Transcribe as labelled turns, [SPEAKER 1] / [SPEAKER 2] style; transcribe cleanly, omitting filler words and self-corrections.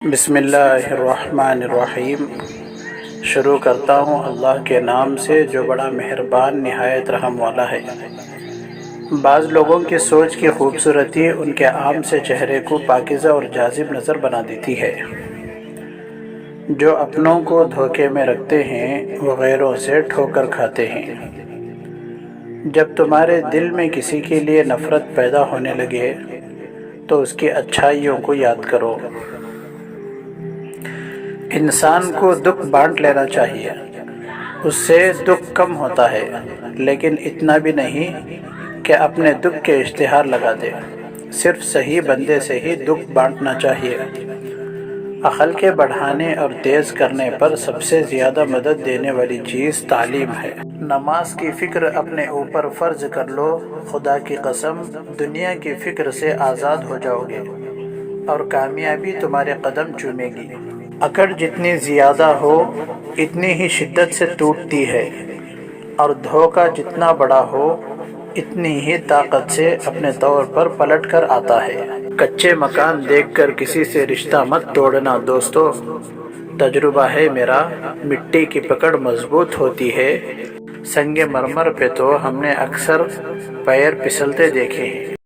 [SPEAKER 1] بسم اللہ الرحمن الرحیم۔ شروع کرتا ہوں اللہ کے نام سے جو بڑا مہربان نہایت رحم والا ہے۔ بعض لوگوں کی سوچ کی خوبصورتی ان کے عام سے چہرے کو پاکیزہ اور جاذب نظر بنا دیتی ہے۔ جو اپنوں کو دھوکے میں رکھتے ہیں وہ غیروں سے ٹھوکر کھاتے ہیں۔ جب تمہارے دل میں کسی کے لیے نفرت پیدا ہونے لگے تو اس کی اچھائیوں کو یاد کرو۔ انسان کو دکھ بانٹ لینا چاہیے، اس سے دکھ کم ہوتا ہے، لیکن اتنا بھی نہیں کہ اپنے دکھ کے اشتہار لگا دے۔ صرف صحیح بندے سے ہی دکھ بانٹنا چاہیے۔ عقل کے بڑھانے اور تیز کرنے پر سب سے زیادہ مدد دینے والی چیز تعلیم ہے۔ نماز کی فکر اپنے اوپر فرض کر لو، خدا کی قسم دنیا کی فکر سے آزاد ہو جاؤ گے اور کامیابی تمہارے قدم چومے گی۔ اکڑ جتنی زیادہ ہو اتنی ہی شدت سے ٹوٹتی ہے، اور دھوکہ جتنا بڑا ہو اتنی ہی طاقت سے اپنے طور پر پلٹ کر آتا ہے۔ کچے مکان دیکھ کر کسی سے رشتہ مت توڑنا دوستو، تجربہ ہے میرا، مٹی کی پکڑ مضبوط ہوتی ہے، سنگ مرمر پہ تو ہم نے اکثر پیر پھسلتے دیکھے ہیں۔